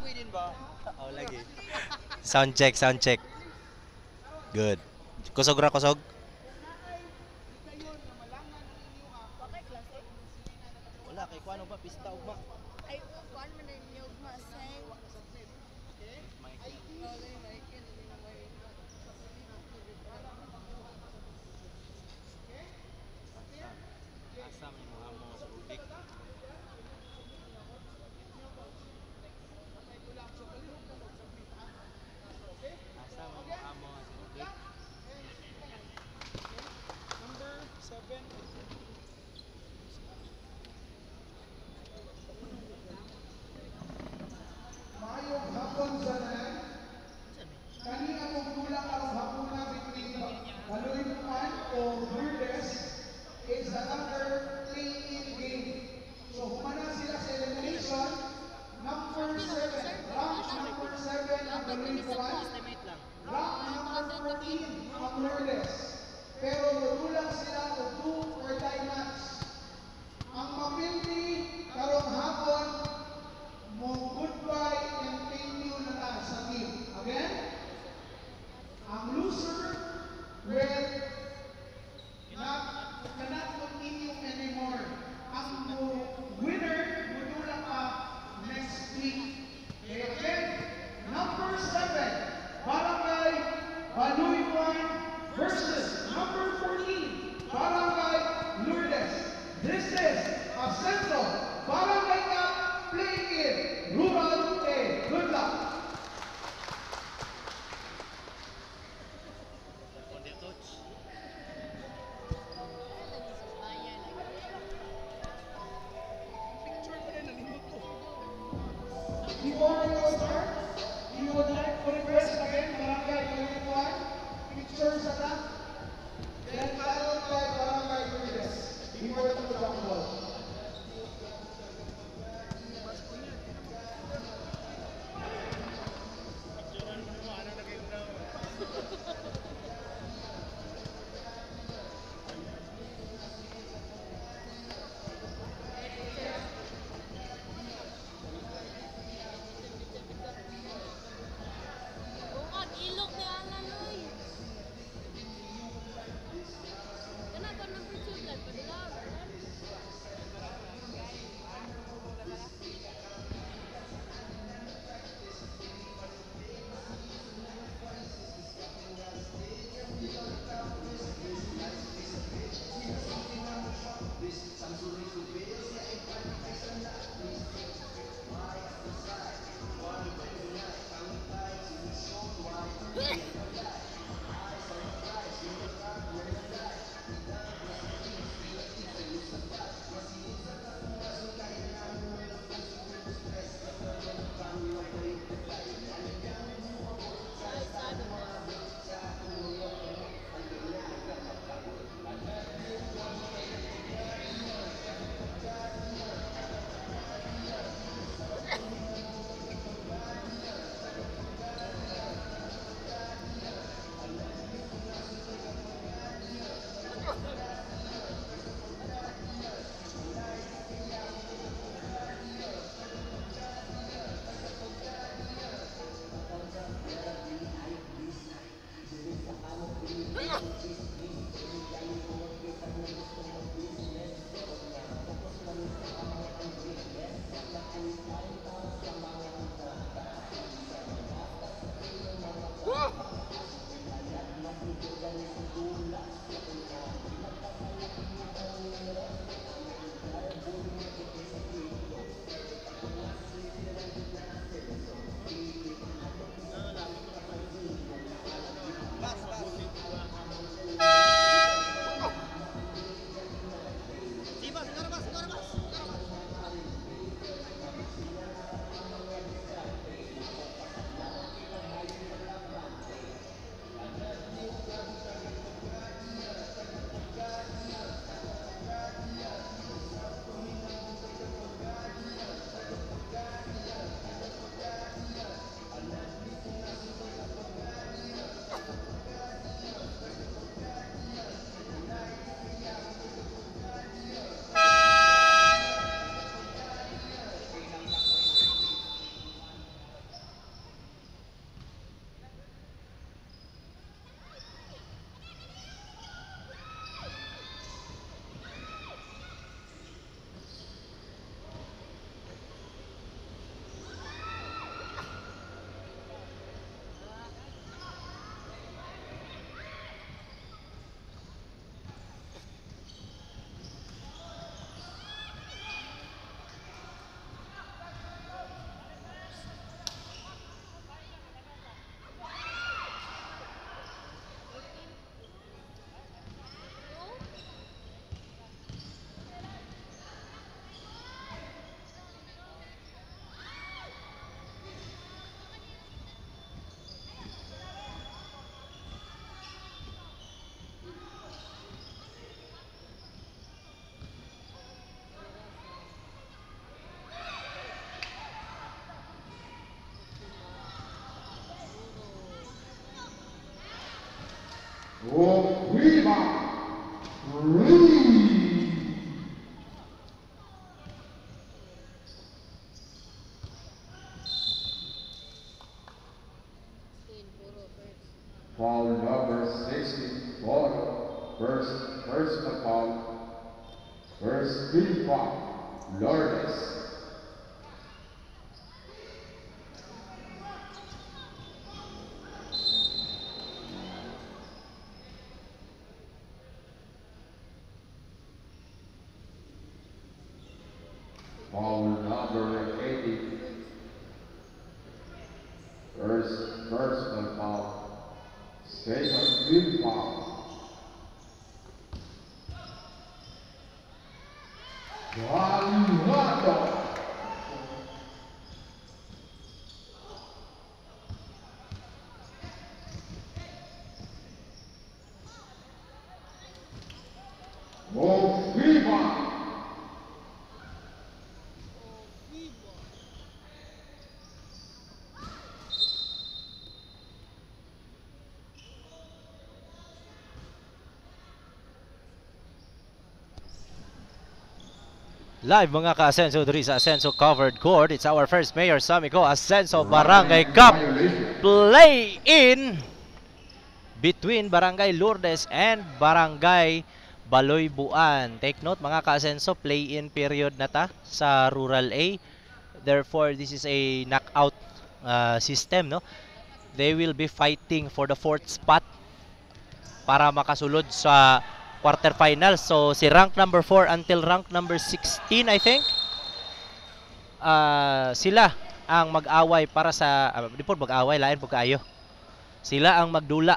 Oh, lagi. Sound check, sound check. Good. Kusog ra, kusog. Wala, kay kuano ba? Pista ugma. Ay, kuan man din yung masay. Asa may mga mo sa ubik. Asa may mga mo sa ubik. Maayong hapon sa tanan. Kani akong kulang ang hapuna between Baluipan o Lourdes is another play-in game. So humana sila sa elimination. Number 7, rank number 7 ang Baluipan. Rank number 14 ang Lourdes. Pero lulang sila o 2 or tie match. Ang mapildi karong hapon mo goodbye and thank you na ta sa team. Again, ang loser will cannot continue anymore. Ang winner mudula pa next week. Okay, again, number 7, Barangay Baluipan versus number 14, Barangay Lourdes. This is a Central Barangay Cup play-in Rural A. Good luck. Before we go start, we would like to request again Barangay Baluipan, pictures at that, then followed by Barangay Lourdes before the football. Bungag ilok ni Alan oy. Foul number 60, Boro. First personal foul. First team foul, Lourdes. Foul number 80. First personal foul. Second team foul. Gualiano. Mofiba. Live mga ka-Asenso diri sa Asenso Covered Court. It's our first Mayor Samiko Asenso Barangay Cup play-in between Barangay Lourdes and Barangay Baloy-Buan. Take note mga ka-Asenso, play-in period na ta sa Rural A. Therefore, this is a knockout system, no? They will be fighting for the 4th spot para makasulod sa quarterfinals. So si rank number 4 until rank number 16, I think, sila ang mag-away para sa di po mag-away, lain po kaayo. Sila ang magdula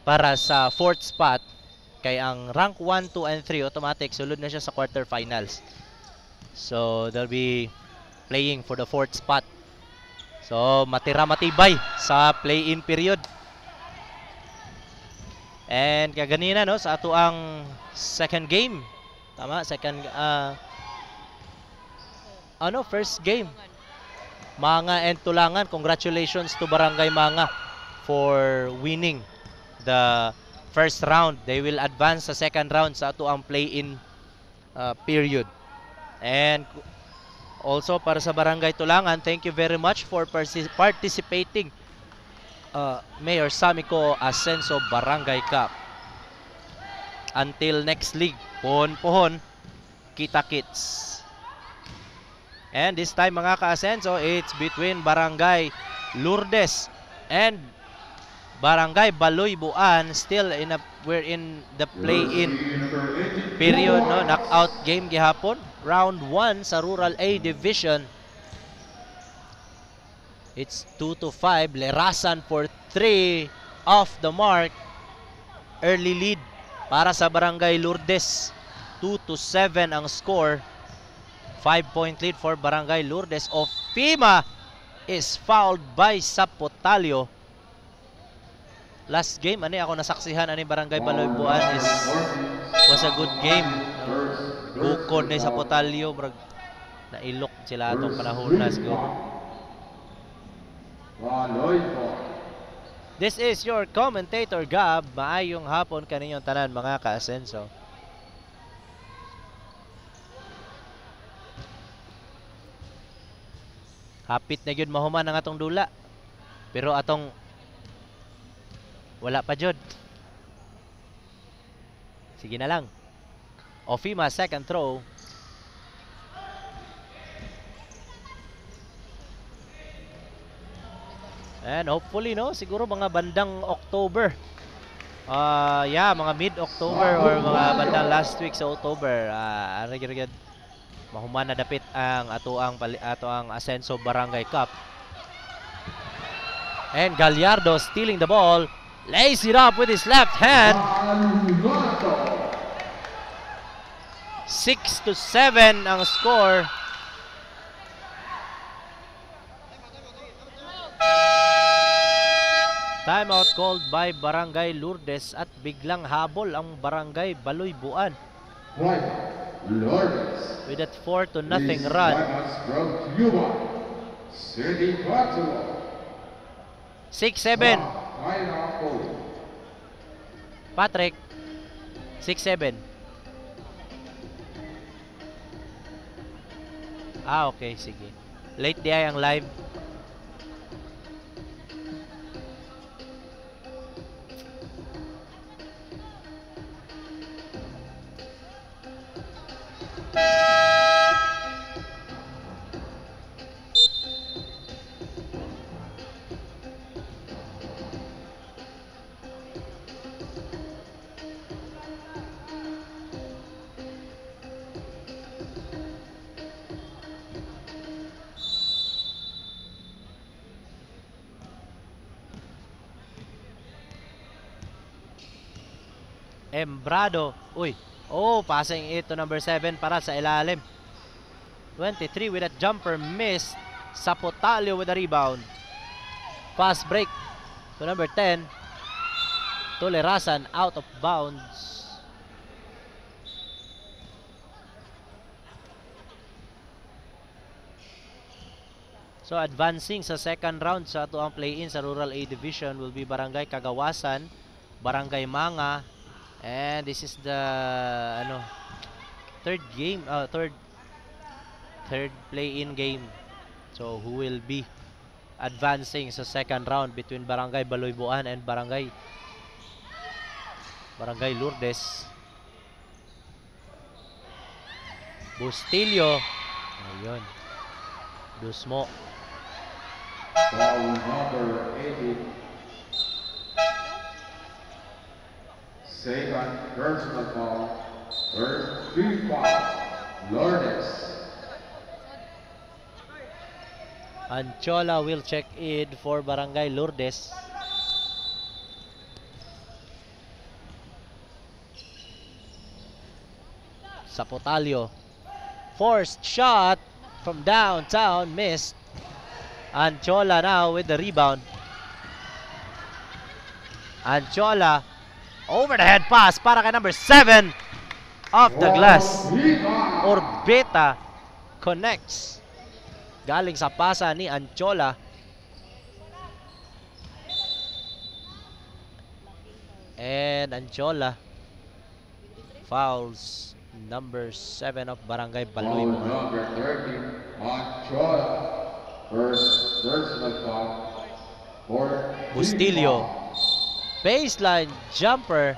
para sa 4th spot, kay ang rank 1, 2 and 3 automatic sulod na siya sa quarterfinals. So they'll be playing for the 4th spot. So matira matibay sa play-in period. And kaganina no sa ato ang second game. Tama, first game. Manga and Tulangan, congratulations to Barangay Manga for winning the first round. They will advance sa second round sa ato ang play-in period. And also para sa Barangay Tulangan, thank you very much for participating. Mayor Samiko Asenso Barangay Cup. Until next league, pohon-pohon, kita-kits. And this time mga ka-Asenso, it's between Barangay Lourdes and Barangay Baloy-Buan. Still we're in the play-in period, no? Knockout game gihapon. Round 1 sa Rural A Division. It's 2-5. Lerasan for 3 off the mark. Early lead para sa Barangay Lourdes. 2-7 ang score. 5-point lead for Barangay Lourdes. Ofima is fouled by Sapotalio. Last game, ako nasaksihan ani Barangay Baloy-Buan was a good game. Gukod ni Sapotalio. Nailok sila atong panahon na siguro. This is your commentator Gab. Maayong hapon kaninyong tanan mga ka-Asenso. Hapit na gyud mahuman ang atong dula. Pero atong wala pa jud. Sige na lang. Ofima second throw. And hopefully, no, siguro mga bandang October. Mga mid-October or mga bandang last week sa October. Mahuman na dapit ang ato ang Asenso Barangay Cup. And Gallardo stealing the ball. Lays it up with his left hand. 6-7 ang score. Timeout called by Barangay Lourdes at biglang habol ang Barangay Baloy-Buan. With that 4-0 run. 6-7. Patrick. 6-7. Okay, sige. Late di ay ang live. Embrado. Uy. Oh, passing it to number 7 para sa ilalim. 23 with a jumper miss. Sapotalio with a rebound. Fast break to number 10. Tolerasan out of bounds. So advancing sa second round sa ato ang play-in sa Rural A Division will be Barangay Kagawasan, Barangay Manga, and this is the third play-in game. So who will be advancing sa second round between Barangay Baloybuan and Barangay Lourdes. Bustillo. Ayun. Dusmo. Foul number 80. Second personal foul. Third free foul. Lourdes. Anchola will check in for Barangay Lourdes. Sapotalio. Forced shot from downtown, missed. Anchola now with the rebound. Anchola, over the head pass para kay number 7 off the glass. Orbeta connects. Galing sa pasa ni Anchola. And Anchola fouls number 7 of Barangay Foul Baloybuan. number 30. Anchola. First personal foul. Fourth free Bustillo. foul. Baseline jumper.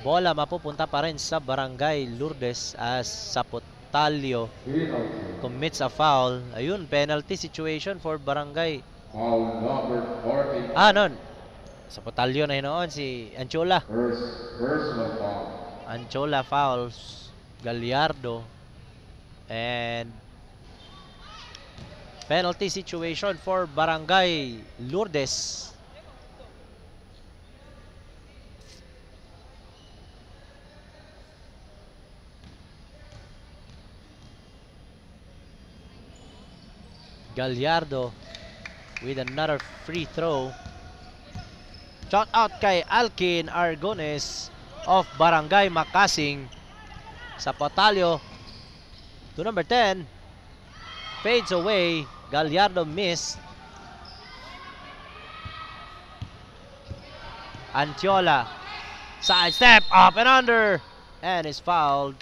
Bola mapupunta pa rin sa Barangay Lourdes as Sapotalio Penalty. commits a foul. Ayun, penalty situation for Barangay. Foul number 40. Non. Sapotalio na hinoon si Anchola. First personal foul. Anchola fouls Gallardo. And penalty situation for Barangay Lourdes. Gallardo with another free throw. Shout out kay Alkin Argones of Barangay Makasing. Sapotalio to number 10. Fades away. Gallardo missed. Antiola. Side step up and under. And is fouled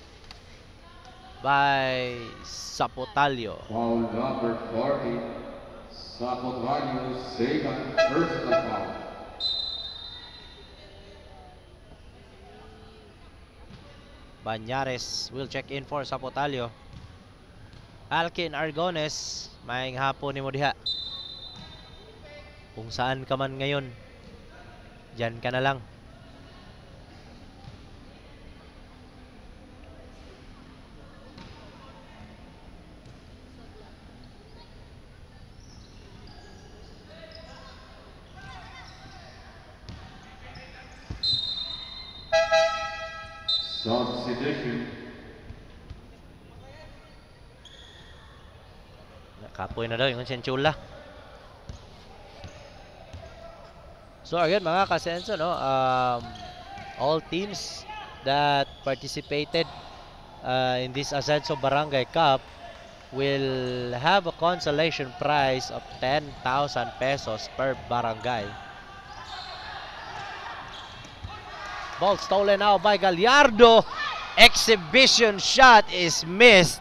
by Sapotalio. Foul number 40. Sapotalio, second personal foul. Banyares will check in for Sapotalio. Alkin Argones, maayong hapon ni mo diha. Kung saan ka man ngayon, dyan ka na lang. Substitution. Nakapoy na daw yung Senchula. So again mga kasenso, no, all teams that participated in this Ascenso Barangay Cup will have a consolation prize of 10,000 pesos per barangay. Ball stolen now by Gallardo. Exhibition shot is missed.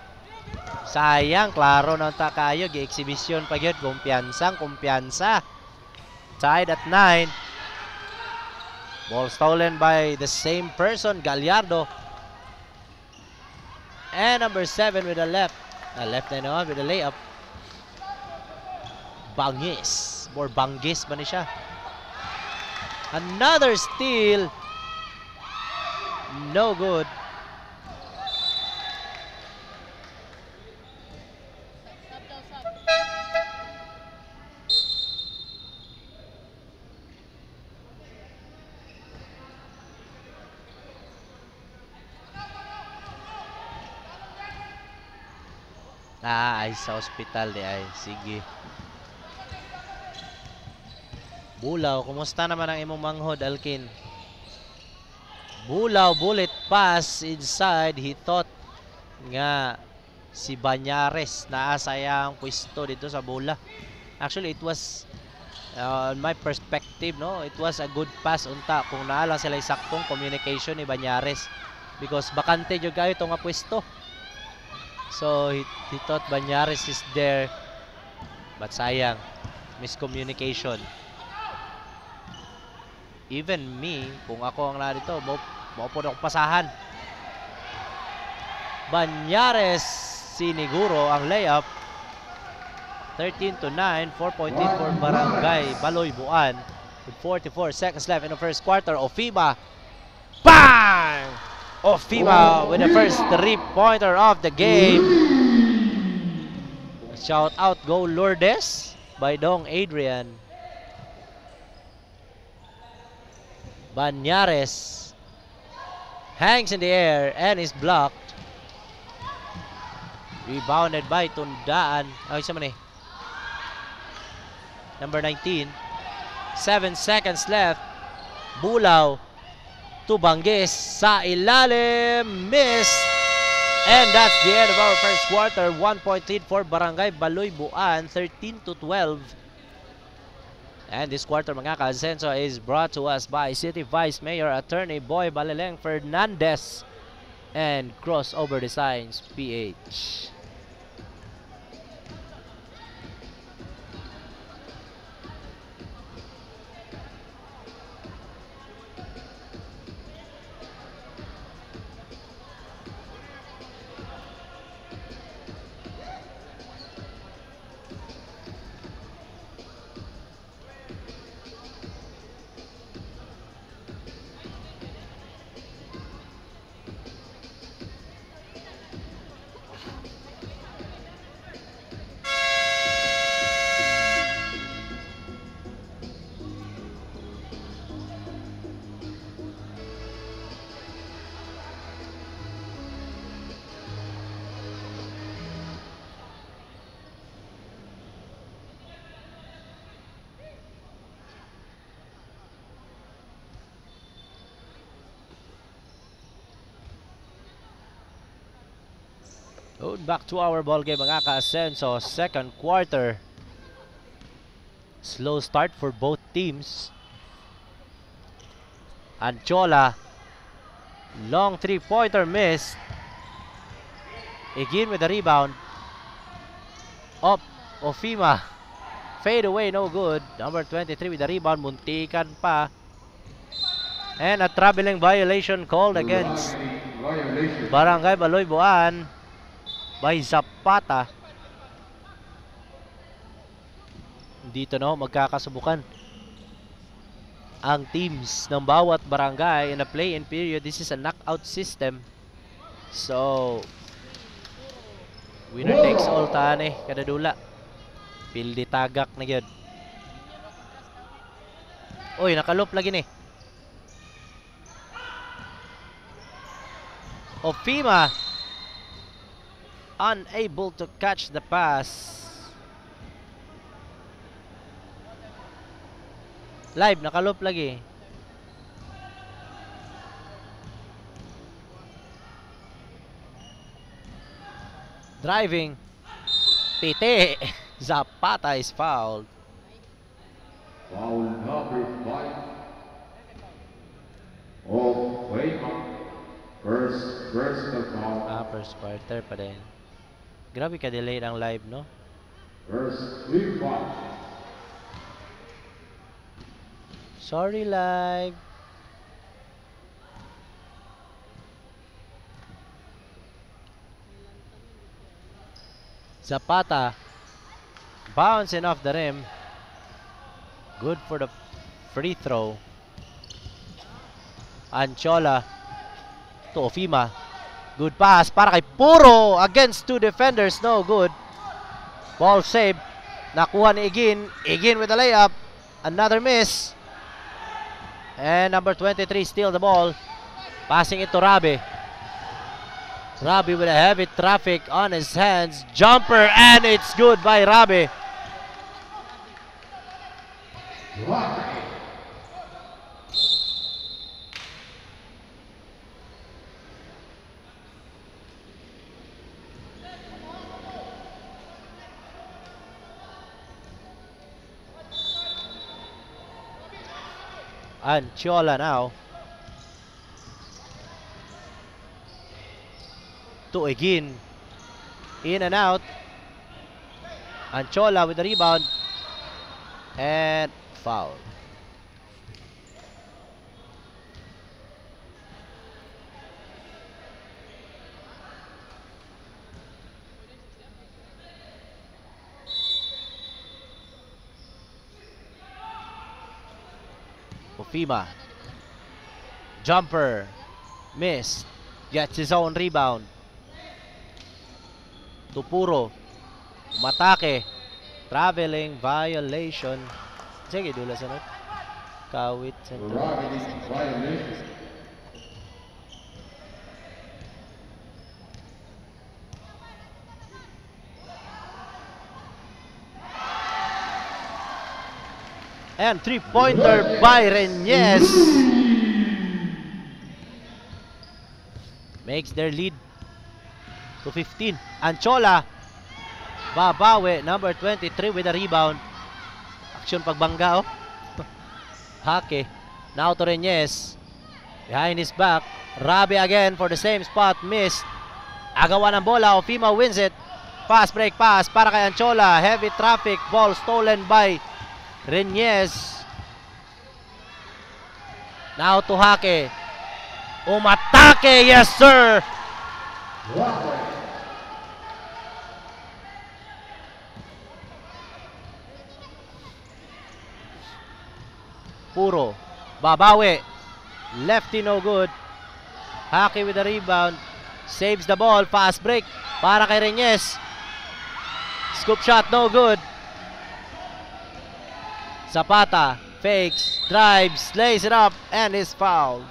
Sayang, klaro na ta kayo. Gi-exhibition pa yun. Kumpiyansa. Tied at 9. Ball stolen by the same person, Gallardo. And number 7 with a left. Left na naman with a layup. Bangis. More Bangis ba ni siya? Another steal. No good. Ay sa ospital di ay. Sige. Bulaw, kumusta naman ang imong manghod, Alkin? Bulaw, bullet pass inside. He thought nga si Banyares naasayang pwesto dito sa bola. Actually, it was on my perspective, no, it was a good pass unta kung naala sila saktong communication ni Banyares because bakante jud kayo itong nga pwesto. So he thought Banyares is there, but sayang, miscommunication. Even me, kung ako ang narito, mo po akong pasahan. Banyares siniguro ang layup. 13-9, 4.8 for Barangay Baloy Buan with 44 seconds left in the first quarter. Ofima, bang! Ofima with the first three-pointer of the game. Shout out, go Lourdes by Dong Adrian. Banyares hangs in the air and is blocked. Rebounded by Tundaan. Oh, isa man eh. Number 19. 7 seconds left. Bulaw. Tubanggis sa ilalim. Miss. And that's the end of our first quarter. 1-point lead for Barangay Baloy Buan. 13-12. And this quarter, mga ka-Asenso, is brought to us by City Vice Mayor Attorney Boy Baleleng Fernandez and Crossover Designs PH. Back to our ball game, mga ka-Asenso. Second quarter. Slow start for both teams. Anchola. Long three-pointer missed. Again with the rebound. Up. Ofima. Fade away, no good. Number 23 with the rebound. Muntikan pa. And a traveling violation called against Barangay Baloy Buan by Zapata. Dito na magkakasubukan ang teams ng bawat barangay in a play-in period. This is a knockout system. So, winner takes all tane kada dula. Pildi tagak na gyud. Oy, nakalop lagi ni. Ofima unable to catch the pass. Live, nakalop lagi. Driving. Pite. Zapata is fouled. Foul number 5. Ofima. First personal foul. First quarter pa din. Grabe ka delay ang live, no? First 3 foul. Sorry, live. Zapata bouncing off the rim. Good for the free throw. Anchola to Ofima. Good pass para kay Puro against two defenders. No good. Ball save. Nakuha ni Igin. Igin with the layup. Another miss. And number 23 steal the ball. Passing it to Rabe. Robbie with a heavy traffic on his hands. Jumper, and it's good by Robbie. Anchola now to Egin, in and out. Anchola with the rebound and foul. Ofima, jumper, missed, gets his own rebound. Tupuro, matake, traveling, violation. Sige, dula sa not. Kawit, center. Violation. And three-pointer by Reñez. Makes their lead to 15. Anchola, babawi, number 23 with a rebound. Action pagbangga, oh. Hake. Now to Reñez. Behind his back. Robbie again for the same spot. Missed. Agawan ng bola. Ofima wins it. Fast break pass para kay Anchola. Heavy traffic. Ball stolen by Reñez. Now to Hake. Umatake. Yes, sir. Puro. Babawi. Lefty no good. Hake with the rebound. Saves the ball. Fast break para kay Reñez. Scoop shot no good. Zapata fakes, drives, lays it up, and is fouled.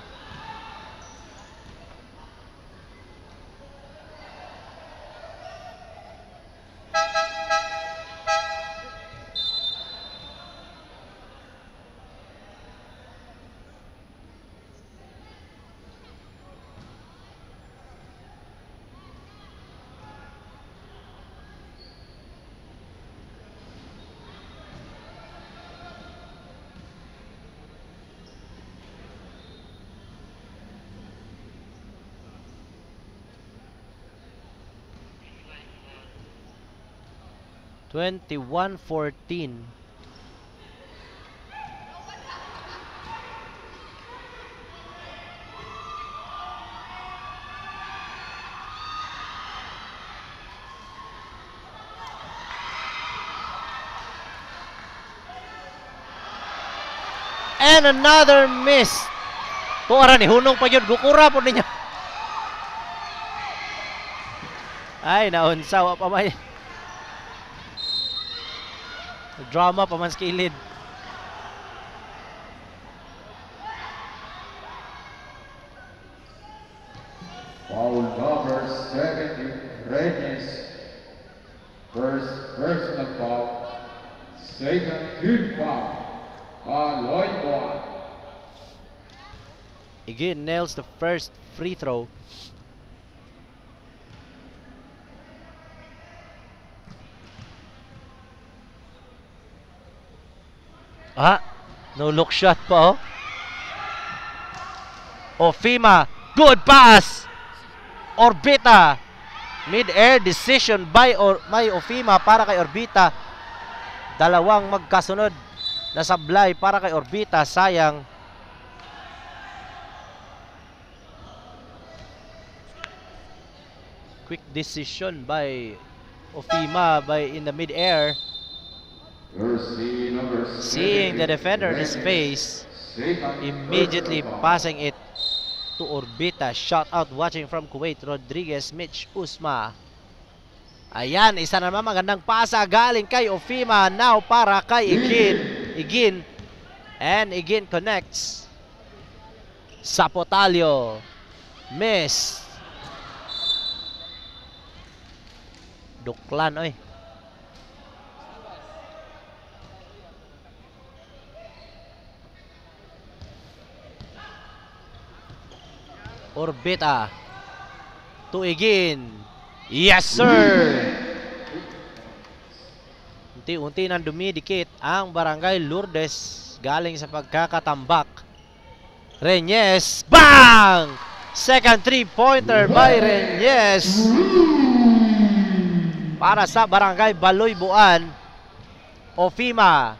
(21-14). And another miss. Tuara ni hunong pa yun. Gukura po niya. Ay, naunsawa pa may. Drama pa man skilid. Foul number 70, Reñez. First personal foul. Second team foul. Aloy. Again, nails the first free throw. No look shot pa, oh. Ofima, good pass. Orbita, mid-air decision by Ofima para kay Orbita. Dalawang magkasunod na sablay para kay Orbita, sayang. Quick decision by Ofima in the mid-air. Seeing the defender in his face, immediately passing it to Orbita. Shout out watching from Kuwait, Rodriguez, Mitch Usma. Ayan, isa naman magandang pasa galing kay Ofima. Now para kay Egin. And Egin connects. Sapotalio. Miss. Duklan, oy. Orbita. Tuigin. Yes, sir! Unti-unti nang dumidikit ang Barangay Lourdes galing sa pagkakatambak. Reñez. Bang! Second three-pointer by Reñez. Para sa Barangay Baloy Buan. Ofima.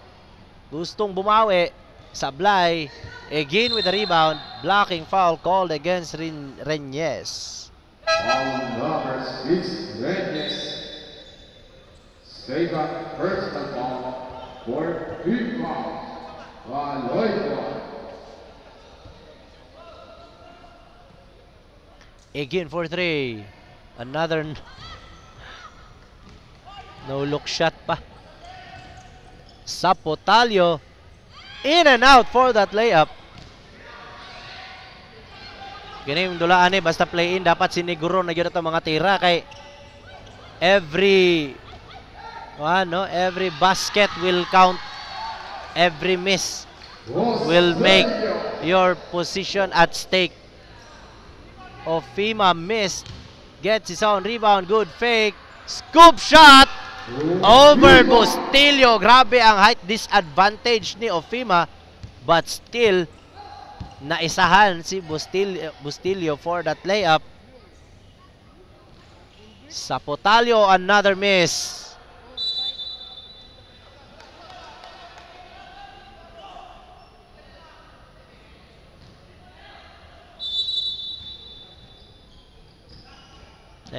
Gustong bumawi. Sablay. Again with the rebound. Blocking foul called against Reñez. Foul number 6, Reñez. Second personal foul for FIMA. Baloy Buan. Again for 3. Another no look shot pa. Sapotalio. In and out for that layup. Ganing dulaan basta play in dapat siniguro na gyud ato mga tira kay every basket will count. Every miss will make your position at stake. Ofima missed. Gets his own rebound. Good fake. Scoop shot. Over Bustillo. Grabe ang height disadvantage ni Ofima. But still, naisahan si Bustillo for that layup. Sapotalio, another miss.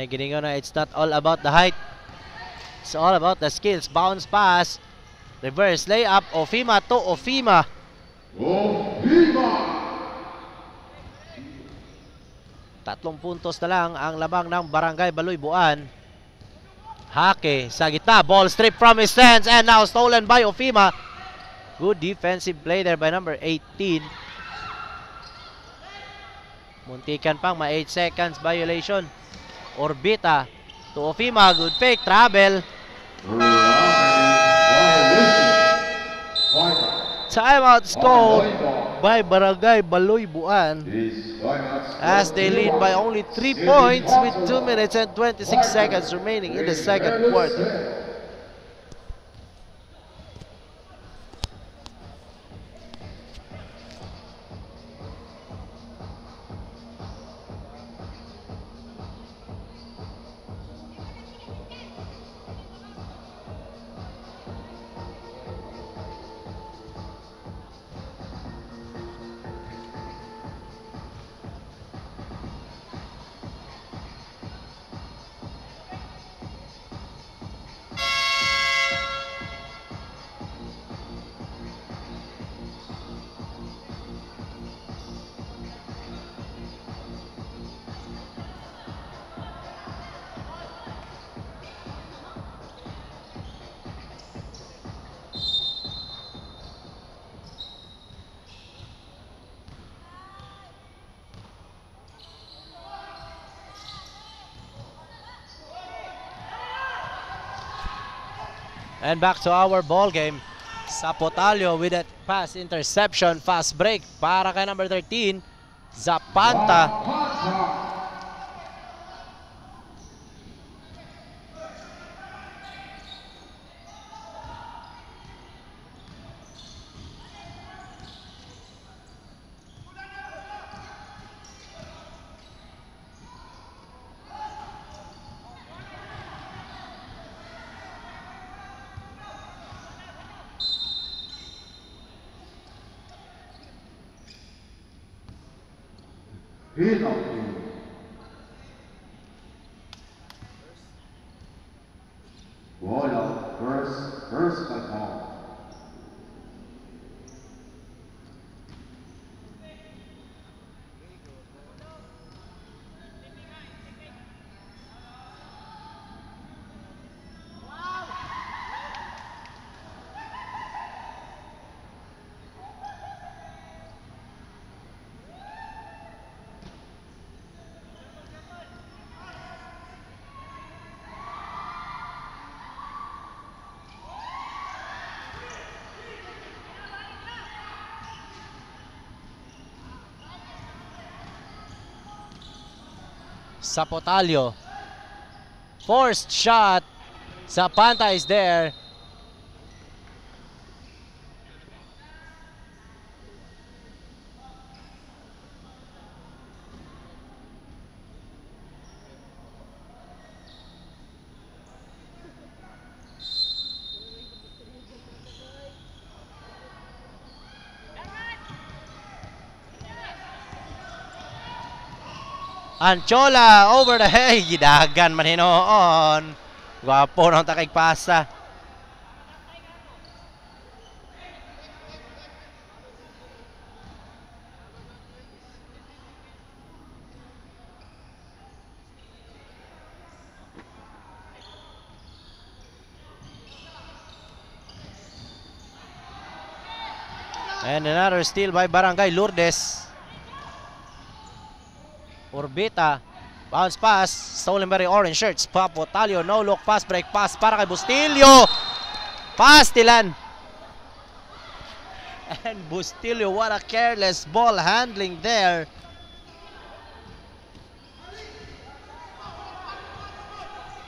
Giningo na it's not all about the height. It's all about the skills. Bounce pass. Reverse layup. Ofima to Ofima. Ofima! 3 puntos na lang ang labang ng Barangay Baloy Buan. Hake sa gitna. Ball stripped from his hands and now stolen by Ofima. Good defensive play there by number 18. Muntikan pang 8 seconds violation. Orbita to Ofima. Good fake. Travel. Timeout called by Barangay Baloy Buan as they lead by only 3 points with 2 minutes and 26 seconds remaining in the second quarter. And back to our ball game. Sapotalio with that pass interception. Fast break para kay number 13. Zapanta. Bola, first foul. Sapotalio. Forced shot. Zapanta is there. Anchola over the head. Gidagan man hinoon. Gwapo ng takig pasa. And another steal by Barangay Lourdes. Orbita, bounce pass, stolen by the orange shirts. Sapotalio, no look pass, break pass para kay Bustilio. Pastilan. And Bustilio, what a careless ball handling there.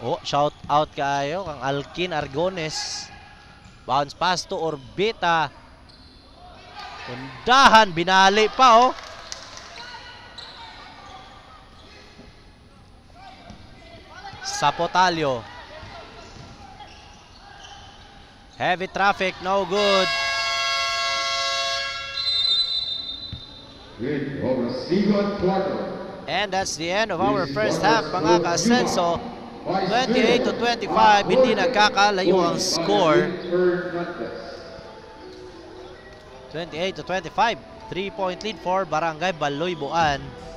Oh, shout out kayo kang Alkin Argones. Bounce pass to Orbita. Undahan, binali pa oh. Sapotalio. Heavy traffic, no good. And that's the end of our first half, mga ka-Asenso. 28-25, hindi nagkakalayo ang score. 28-25, 3-point lead for Barangay Baloy-Buan.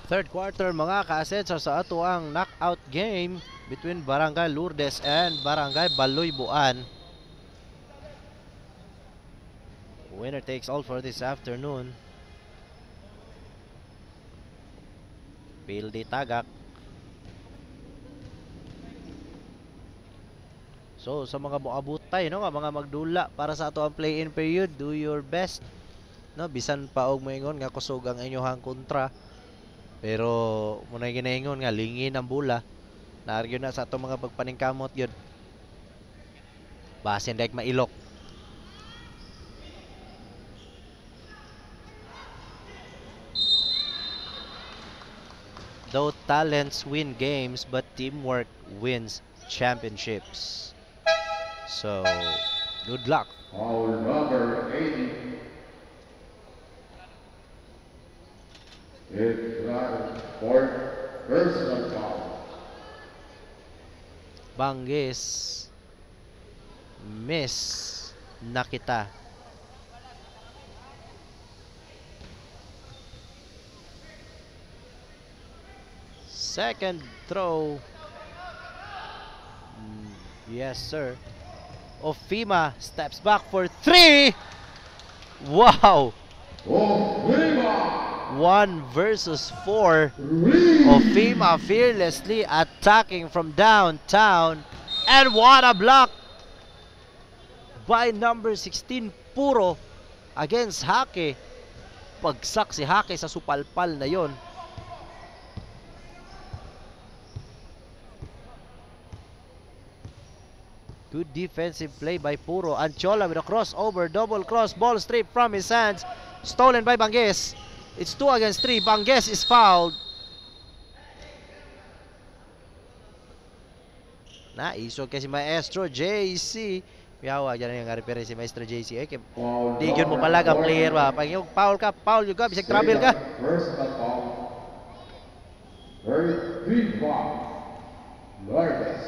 Third quarter mga ka-asenso sa ato ang knockout game between Barangay Lourdes and Barangay Baloy-Buan. Winner takes all for this afternoon. Pildi Tagak. So sa mga moabutay no, mga magdula para sa ato ang play-in period, do your best. No, bisan pa og moingon nga kusog ang inyohang kontra. Pero muna ginaingon nga lingin ang bula. Naargyo na sa ato mga pagpaningkamot yun. Basin daig mailok. Though talents win games, but teamwork wins championships. So, good luck. Foul number 80. It's fourth personal foul. Banggis. Miss Nakita. Second throw. Yes, sir. Ofima steps back for 3. Wow. Ofima. 1 versus 4. Ofima fearlessly attacking from downtown. And what a block by number 16 Puro against Hake. Pagsak si Hake sa supalpal na yon. Good defensive play by Puro. Anchola with a crossover, double cross, ball straight from his hands. Stolen by Banges. It's 2 against 3. Banges is fouled. Naisog kasi Maestro JC. Yawa, dyan yung nga-repair si Maestro JC. Ay, di yun mo pala ang player ba? Pag yung foul ka, foul yung ka, bisag travel ka. First foul. Third foul. Lourdes.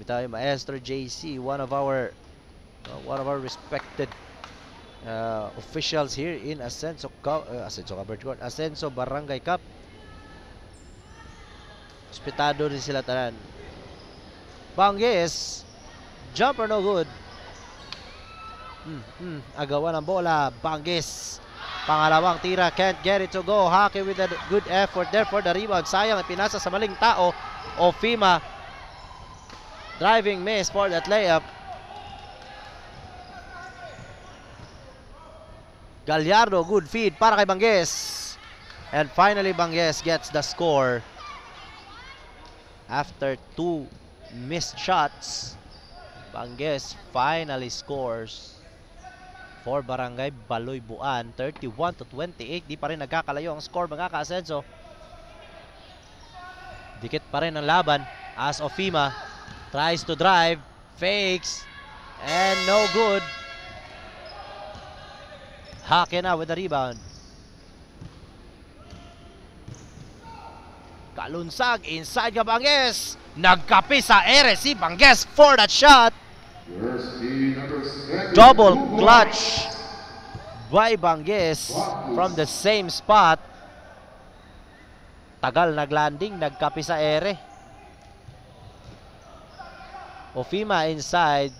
Bitaw yung Maestro JC, one of our respected officials here in Ascenso Barangay Cup. Hospitado rin sila tanan. Banges, jumper no good. Agawan ng bola. Banges, pangalawang tira, can't get it to go. Hake with a good effort there for the rebound. Sayang, pinasa sa maling tao. Ofima, driving miss for that layup. Gallardo, good feed para kay Banges. And finally, Banges gets the score. After 2 missed shots, Banges finally scores for Barangay Baloy-Buan. 31-28. Di pa rin nagkakalayo ang score mga ka-Asenso. Dikit pa rin ang laban as Ofima tries to drive, fakes, and no good. Hake na with the rebound. Kalunsag inside ka Banges. Nagkapi sa ere si Banges for that shot. Double clutch by Banges from the same spot. Tagal naglanding, nagkapi sa ere. Ofima inside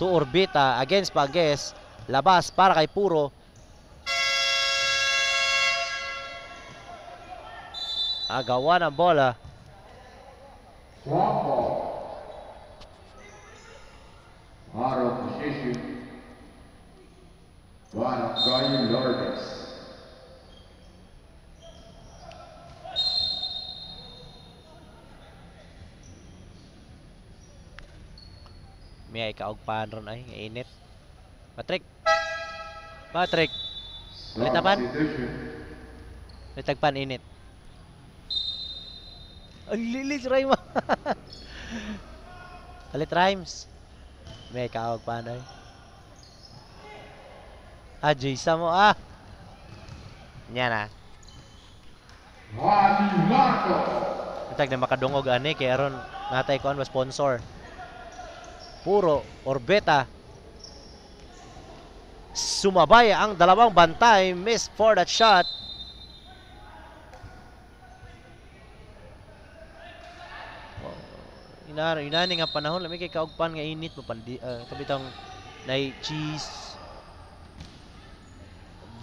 to Orbita against Banges. Labas para kay Puro. Agawan ang bola. Out of position. Barangay Lourdes. May kaugpahan ron ay init. Patrick. Patrick. Litapan. Litagpan init. Ang lilis Rayma. Alit rhymes. May kaugpahan ay. Jaysa mo Yan na. Itag na makadungog ani kay aron natay ko ang sponsor. Puro Orbeta. Sumabay ang dalawang bantay. Miss for that shot. Inani nga panahon lami kay kaugpan nga init mo pandi kabitang nay cheese.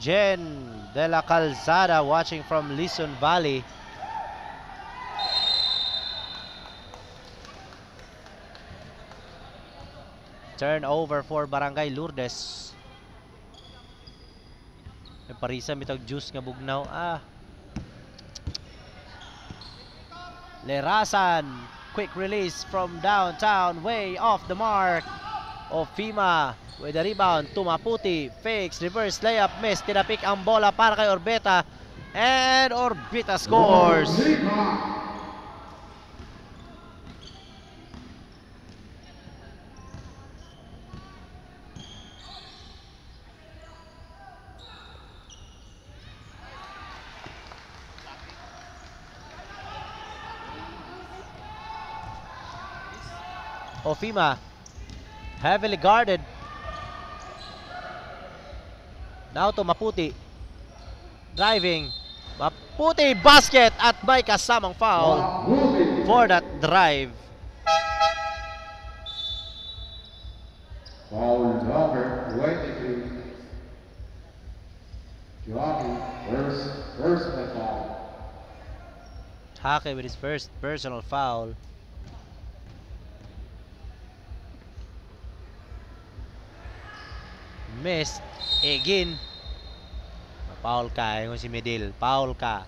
Jen de la Calzada watching from Lison Valley. Turnover for Barangay Lourdes. May parisa mitag juice nga bugnaw. Lerasan, quick release from downtown, way off the mark. Ofima with the rebound to Maputi, fakes, reverse layup, miss, tinapik ang bola para kay Orbeta, and Orbeta scores. Ofima, heavily guarded. Now to Maputi. Driving. Maputi basket at may kasamang foul for that drive. Foul number 22. Jockey, first foul. Hake with his first personal foul. Missed again. Foul ka yung si Medil. Foul ka.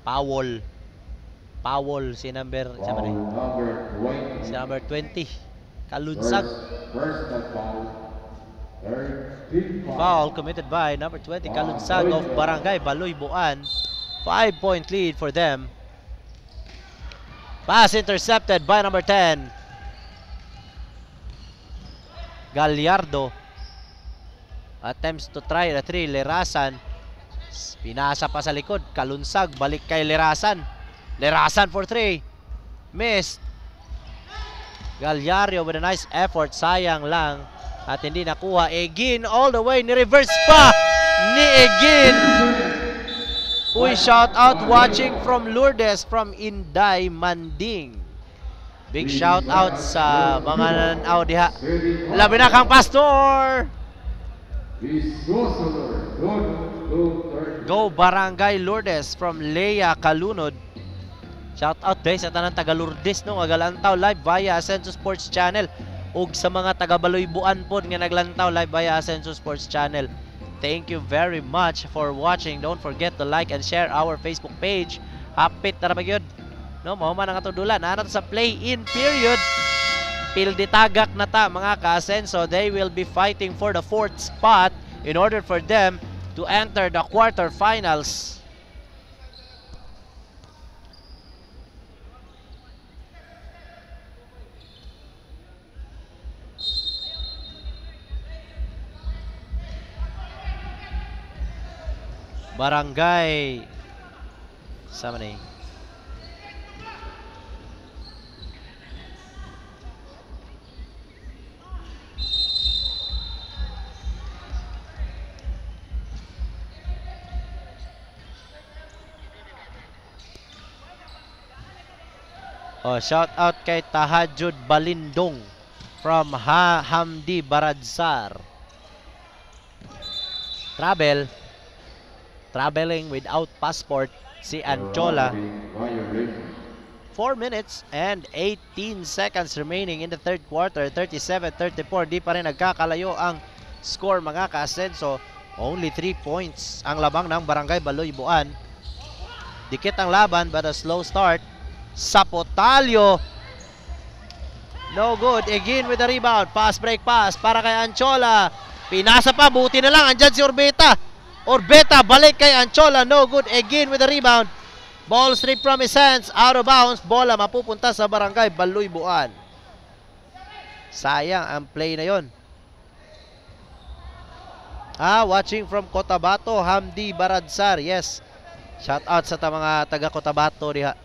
Foul si number Foul number 20. si number 20. Kalunsag. First foul. Third team Foul committed by number 20 Kalunsag of Barangay Baloy Buan. 5-point lead for them. Pass intercepted by number 10 Gallardo. Attempts to try the 3. Lerasan. Pinasa pa sa likod. Kalunsag. Balik kay Lerasan. Lerasan for 3. Missed. Gallardo with a nice effort. Sayang lang. At hindi nakuha. Egin all the way. Ni-reverse pa ni Egin. Uy, shout out watching from Lourdes from Inday Manding. Big shout out sa mga nananaw diha. Labi na kang pastor. Go Barangay Lourdes from Leia Calunod. Shout out guys sa tanang taga Lourdes no, nagalantaw live via Asenso Sports Channel ug sa mga taga Baloy-Buan pod nga naglantaw live via Asenso Sports Channel. Thank you very much for watching. Don't forget to like and share our Facebook page. Hapit na ra gyud. No, mao man ang atudulan. Ana sa play-in period. Pildi tagak na ta mga ka-Asenso. They will be fighting for the 4th spot in order for them to enter the quarterfinals. Barangay sama ni shout out kay Tahajud Balindong from Hamdi Baradsar. Traveling without passport si Anchola. 4 minutes and 18 seconds remaining in the third quarter. 37-34. Di pa rin nagkakalayo ang score mga ka-Asenso. Only 3 points ang labang ng Barangay Baloy Buan. Dikit ang laban but a slow start. Sapotalio. No good. Again with the rebound. Pass break pass para kay Anchola. Pinasa pa. Buti na lang. Andyan si Orbeta. Orbeta balik kay Anchola. No good. Again with the rebound. Ball stripped from his hands. Out of bounds. Bola mapupunta sa Barangay Baloy Buan. Sayang ang play na yon. Watching from Cotabato. Hamdi Baradsar. Yes. Shout out sa mga taga Cotabato diha.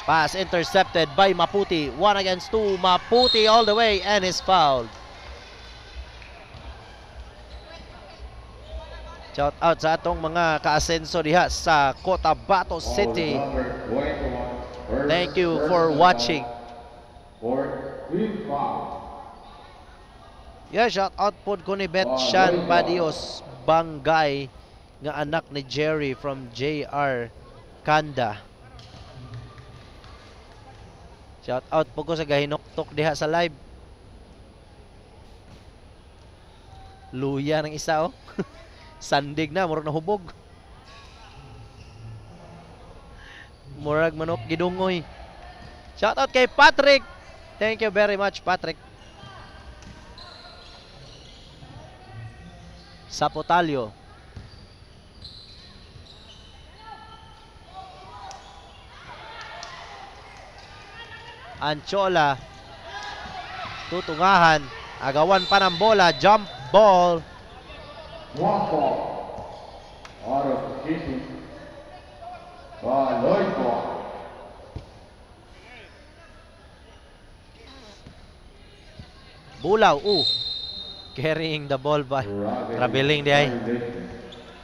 Pass intercepted by Maputi. 1 against 2. Maputi all the way and is fouled. Shout out sa atong mga ka-Asenso diha sa Cotabato City. Thank you for watching. Fourth team foul. Yeah, shout out po ko ni Betchan Badios Bangay nga anak ni Jerry from JR Kanda. Shout out po ko sa gahinoktok diha sa live. Luya ng isa oh. Sandig na, murag nahubog. Murag manok gidungoy. Shout out kay Patrick. Thank you very much, Patrick. Sapotalio. Anchola. Tutungahan. Agawan pa ng bola. Jump ball. One ball. Out of position. Baloy ball. Bulaw. Carrying the ball by traveling di ay.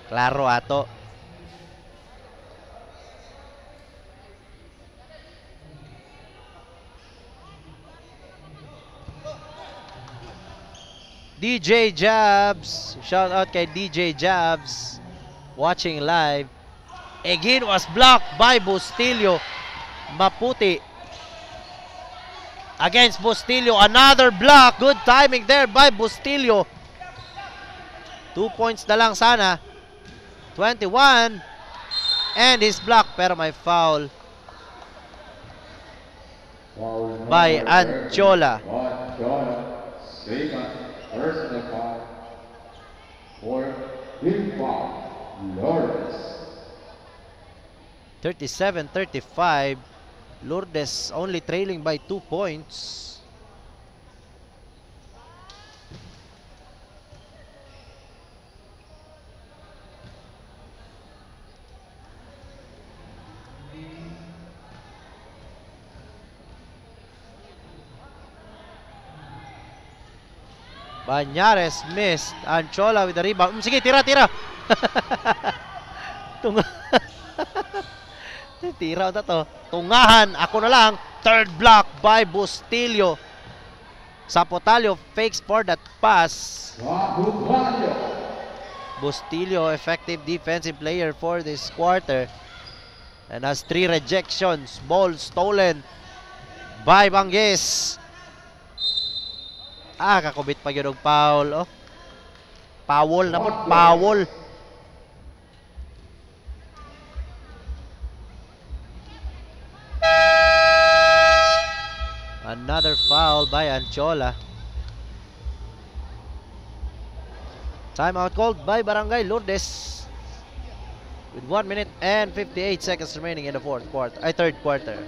Klaro ato. DJ Jabs. Shout out kay DJ Jabs. Watching live. Again was blocked by Bustillo. Maputi. Against Bustillo. Another block. Good timing there by Bustillo. 2 points na lang sana. 21. And his block. Pero may foul by Anchola. Anchola. Second. Personal foul. Fourth team foul. Lourdes. 37-35. Lourdes only trailing by 2 points. Banyares missed. Anchola with the rebound. Sige, tira. Tira na to. Tungahan. Ako na lang. Third block by Bustillo. Sapotalio fakes for that pass. Bustillo, effective defensive player for this quarter. And has 3 rejections. Ball stolen by Banges. Kakubit pa yun ng foul. Foul na mo. Foul. Another foul by Anchola. Timeout called by Barangay Lourdes. With 1 minute and 58 seconds remaining in the third quarter.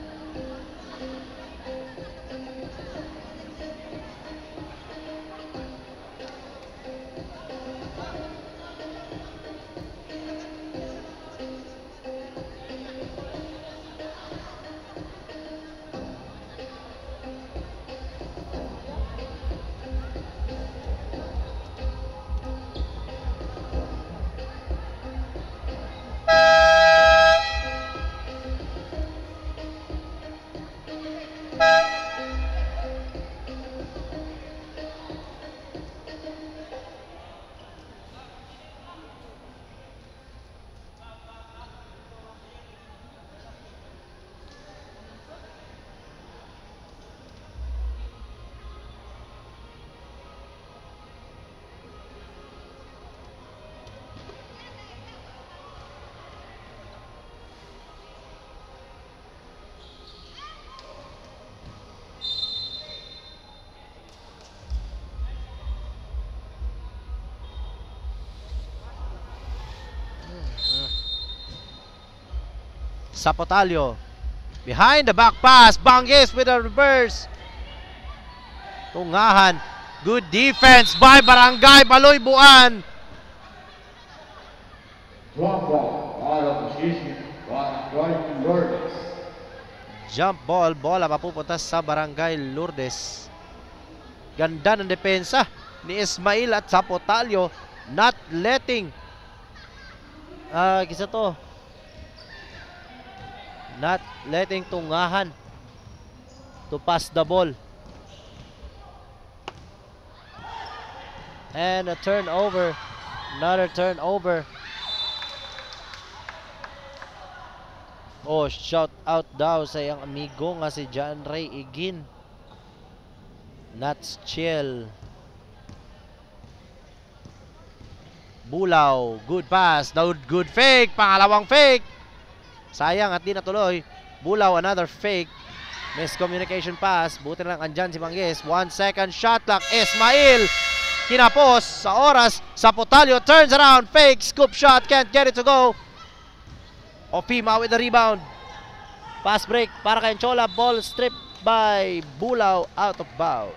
Sapotalio. Behind the back pass. Banges with a reverse. Tungahan. Good defense by Barangay Baloy Buan. Drop ball. Out of position. Lourdes. Jump ball. Bola mapupunta sa Barangay Lourdes. Ganda ng depensa ni Ismail at Sapotalio. Not letting kisa to. not letting Tungahan to pass the ball. And a turnover. Another turnover. Oh, shout out daw sa iyang amigo nga si John Ray Igin. Nuts chill. Bulaw, good pass, good fake, pangalawang fake. Sayang at di natuloy. Bulaw, another fake. Miscommunication pass. Buti na lang andyan si Manggis. 1 second shot clock. Ismail kinapos sa oras. Sapotalio turns around, fake, scoop shot, can't get it to go. Opima with the rebound. Pass break para kay Chola. Ball stripped by Bulaw, out of bounds.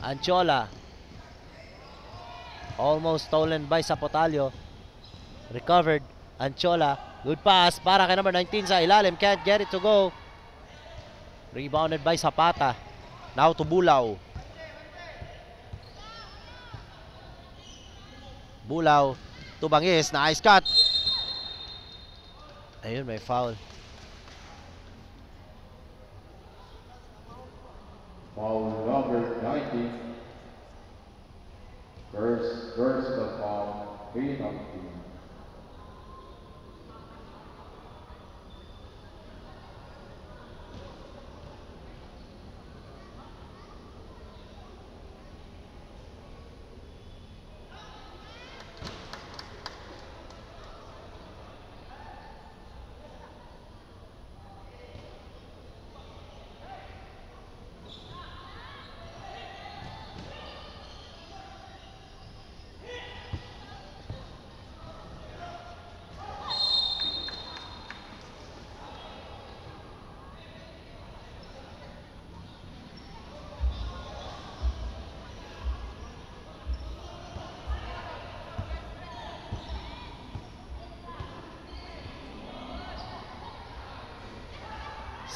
Anchola. Almost stolen by Sapotalio. Recovered. Anchola. Good pass para kay number 19 sa ilalim. Can't get it to go. Rebounded by Zapata. Now to Bulaw. Bulaw to Bangis. Nice cut. Ayun, may foul. Foul number 19. First the foul. Penalty.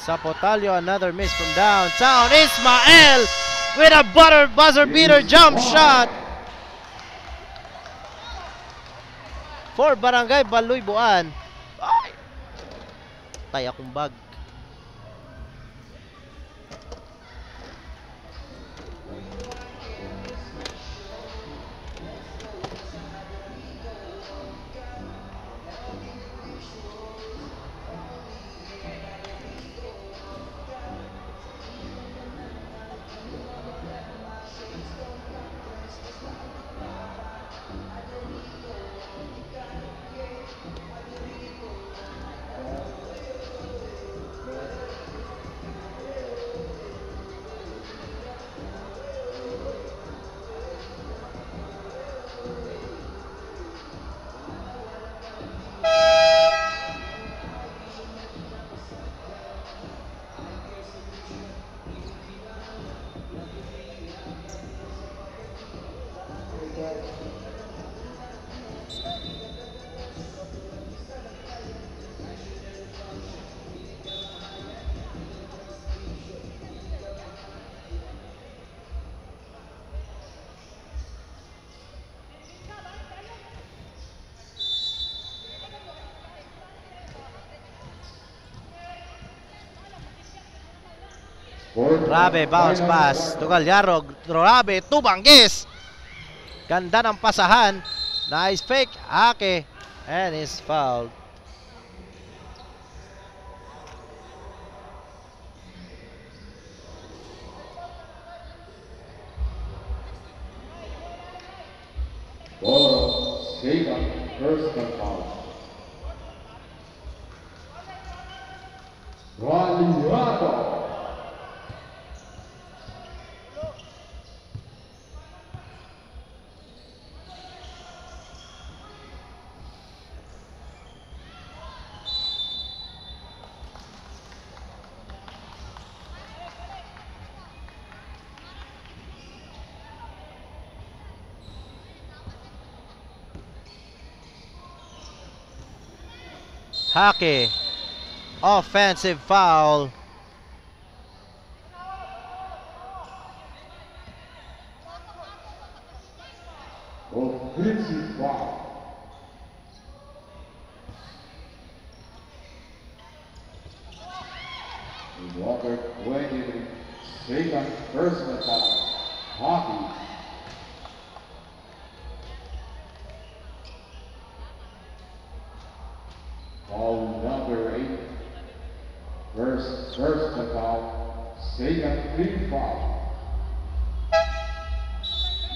Sapotalio, another miss from downtown. Ismael with a buzzer beater jump shot for Barangay Baluybuan. Ay! Tay akong bag. Grabe, bounce pass. Tugalyaro, grabe, Tubanggis. Ganda ng pasahan. Nice fake, Ake. And is fouled. Ball, Sega, first and foul. Gualiado. Hake. Offensive foul. Offensive foul. Number 20, second personal foul. Hockey. Foul number 8, first personal foul, second team foul.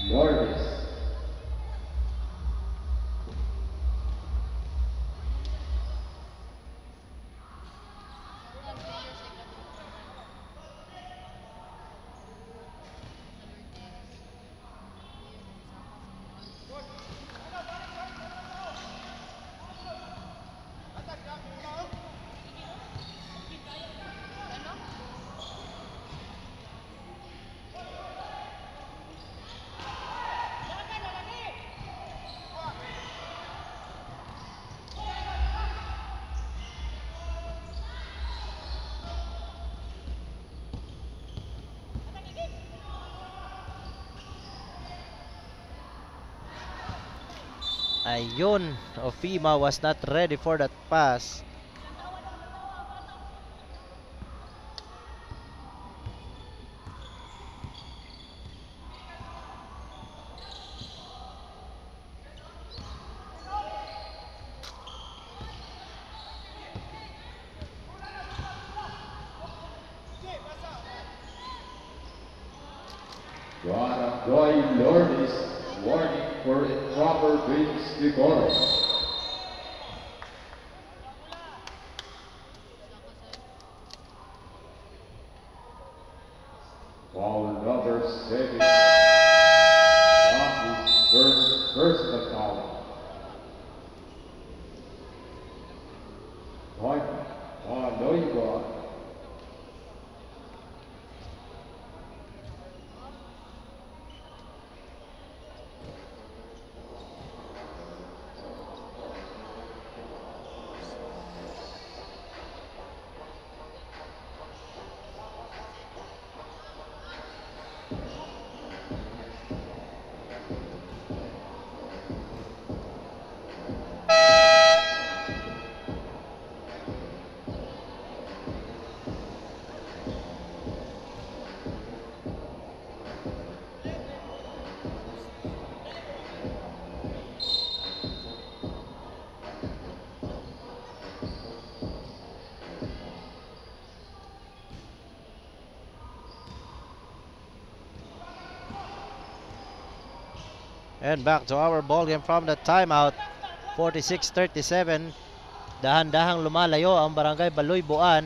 Lourdes. Ayun, Ofima was not ready for that pass. Joy Lourdes, warning for improper base decorum. Foul number 7, Rockies first foul. Point, Loiba. And back to our ball game from the timeout. 46-37. Dahan-dahang lumalayo ang Barangay Baluyboan.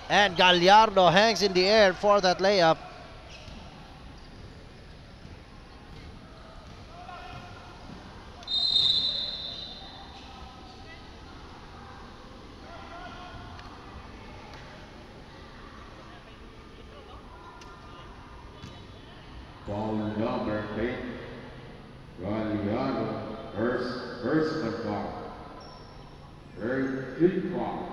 And Gallardo hangs in the air for that layup. Foul number 8, Gallardo, first foul. Third team foul.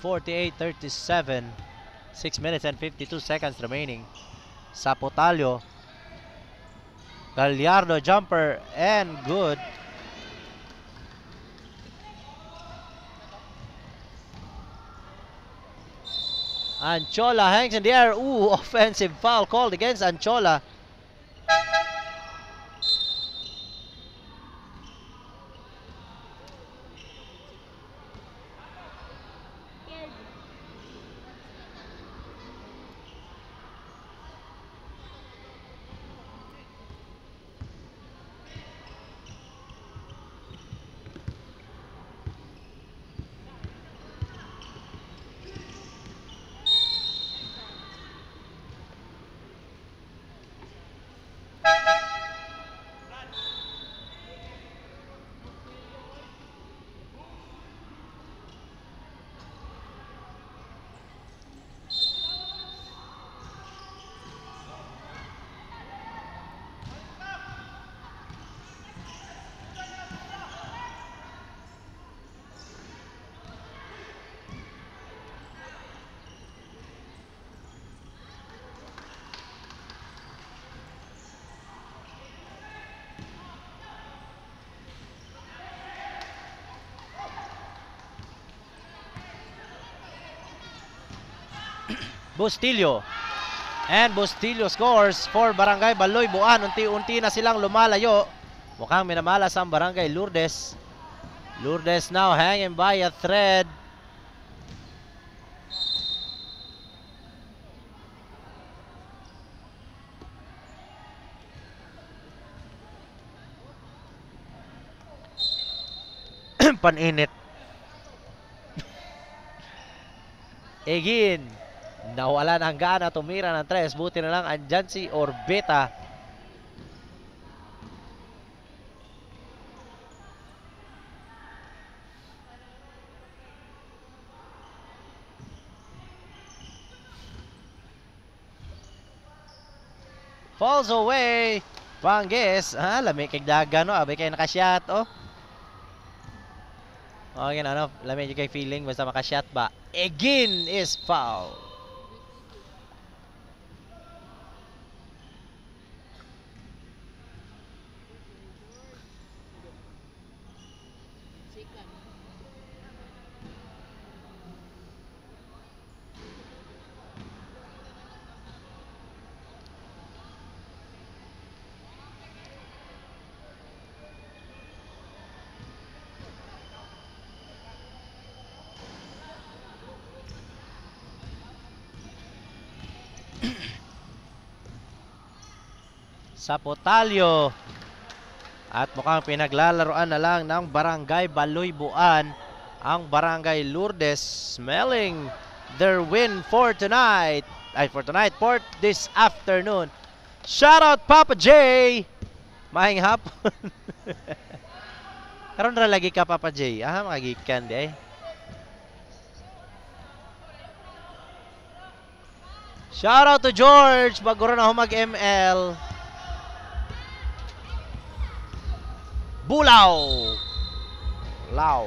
.48-37. 6 minutes and 52 seconds remaining. Sapotalio. Gallardo jumper and good. Anchola hangs in the air. Ooh, offensive foul called against Anchola. Bustillo. And Bustillo scores for Barangay Baloy Buan. Unti-unti na silang lumalayo. Mukhang minamalas ang Barangay Lourdes. Lourdes now hanging by a thread. Paninit. Egin. Nawala ng gana tumira ng 3. Buti na lang andyan si Orbeta. Falls away. Pangges. Lami kay daga no. Abay kay nakasyat oh. Okay na, lamig yung kay feeling basta makashot ba. Again is foul. Sa Potalyo. At mukhang pinaglalaroan na lang ng Barangay Baloy Buan ang Barangay Lourdes, smelling their win for tonight. For this afternoon. Shout out Papa J. Mahing hapon. Karon ra lagi ka Papa J. Magikan di ay. Shout out to George bago na humag ML. Bulaw. Law.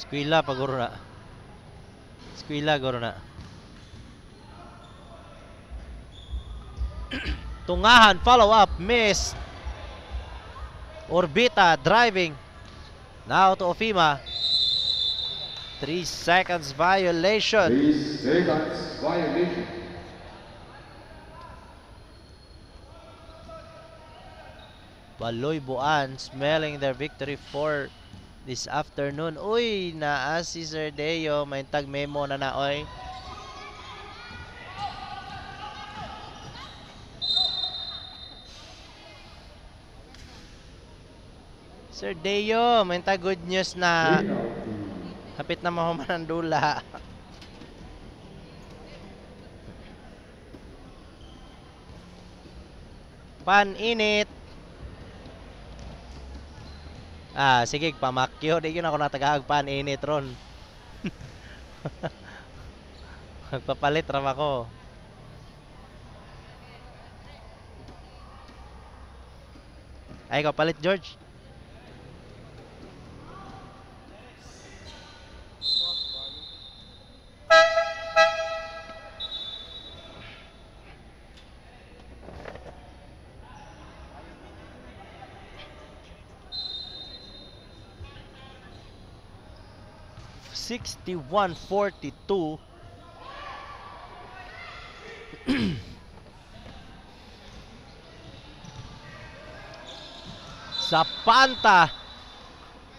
Skwila paguro na. Skwila guro na. Tungahan, follow up, miss. Orbita driving. Now to Ofima. 3 seconds violation. 3 seconds violation. Baloy Buan smelling their victory for this afternoon. Uy, naa si Sir Deo. May tag memo na oy. Sir Deo, may tag good news na hapit na mahuman ang dula. Pan-init. Sige, pamakyo. Di yun ako natagahag pan-init ron. Magpapalit ram ako. Ay, ikaw palit, George. $61-42. Zapanta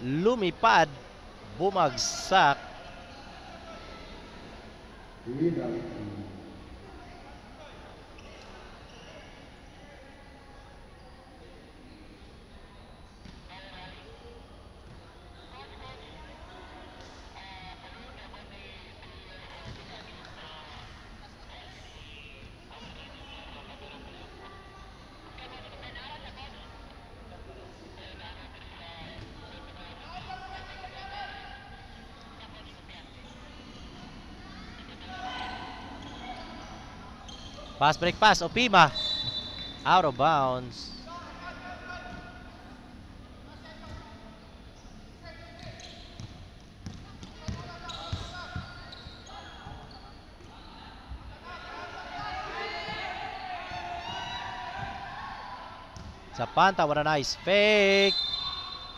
lumipad, bumagsak. Pass break pass, Opima. Out of bounds. Zapanta, what a nice fake.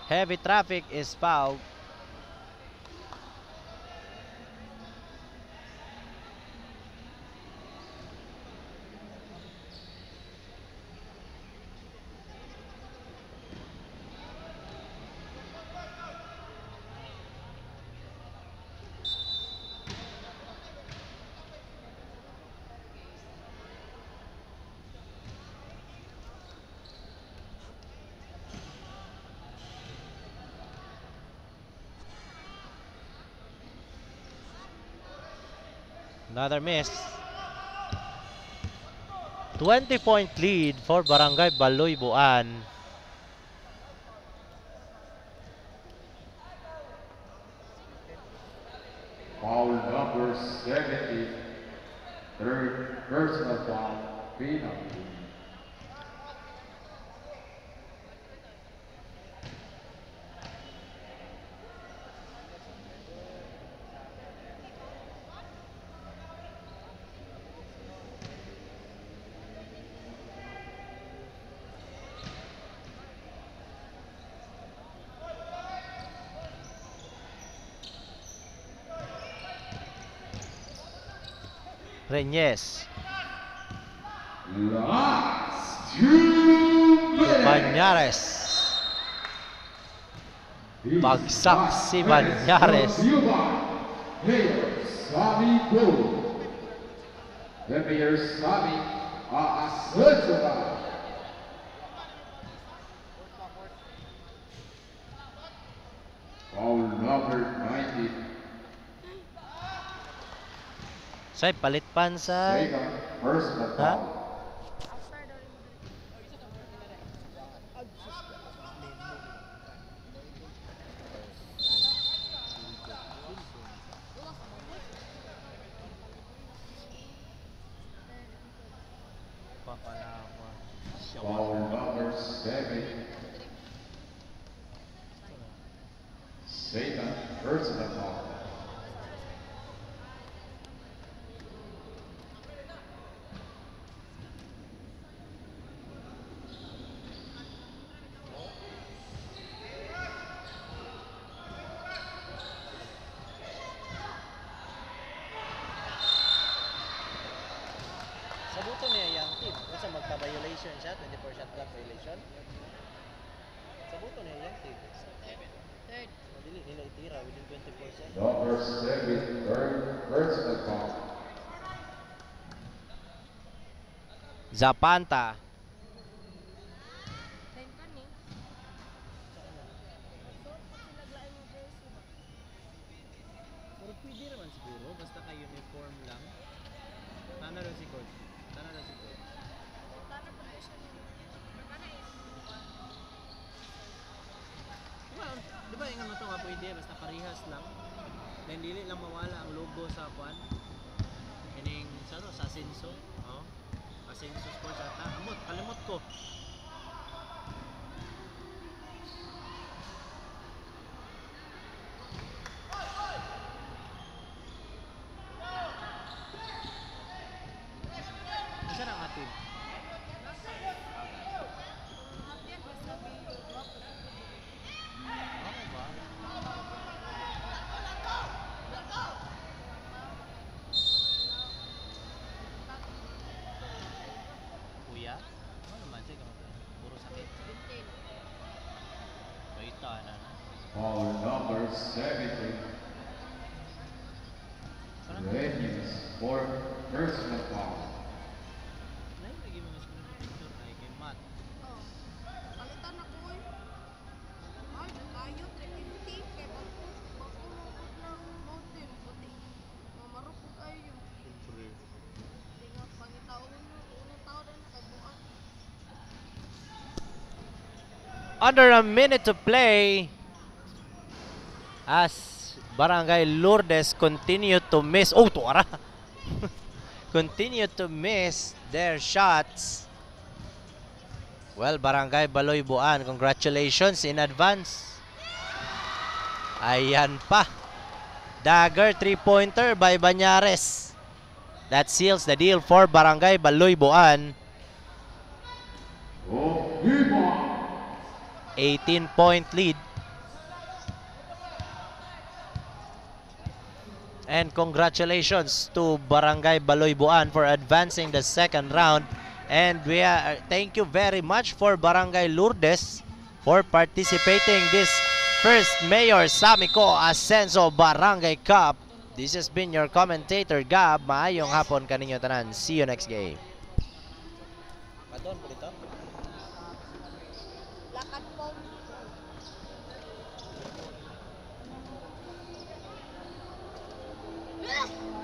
Heavy traffic is fouled. Another miss. 20-point lead for Barangay Baloy-Buan. Foul number 70. Third personal foul. Penalty. Reñez. Last 2 minutes. Banyares. Bagsak si Banyares. Mayor Sami Go. The Mayor Sami Aasentua. Foul number 90. Say, palit pan sa... Second personal Ha? foul. After the Foul number 7. Second personal foul. Sabuto niya yung team. Kasi magpa-violation siya, 24 shot clock violation. Sabuto niya yung team. third. Madili nila itira within 24 seconds. Number 7, third personal foul. Zapanta. Then ka ni. So, pag sinaglaan mo jersey ba? Pero pwede naman siguro, basta ka uniform lang. Tana rin si coach. Tana rin si coach. Para pa siya ni. Para Di ba yung ano to nga pwede, basta parehas lang. Then dili lang mawala ang logo sa kwan. Kining sa to, sa Asenso. Oh. Asenso Sports ata. Amot, kalimot ko. 73. Reyes for personal foul. Oh. Palitan na ko eh. Ay, kayo, 350. Kaya bako ng mountain. Buti. Mamarupog kayo. Hindi nga pangitaon nyo. Unang tao na nakabuan. Under a minute to play as Barangay Lourdes continue to miss. Oh, tuwara! Continue to miss their shots. Well, Barangay Baloy Buan, congratulations in advance. Ayan pa. Dagger 3-pointer by Banyares. That seals the deal for Barangay Baloy Buan. Oh, Viva! 18-point lead. And congratulations to Barangay Baloy Buan for advancing the second round. And thank you very much for Barangay Lourdes for participating this first Mayor Samico Ascenso Barangay Cup. This has been your commentator, Gab. Maayong hapon kaninyo tanan. See you next game. Lakad po. Ah!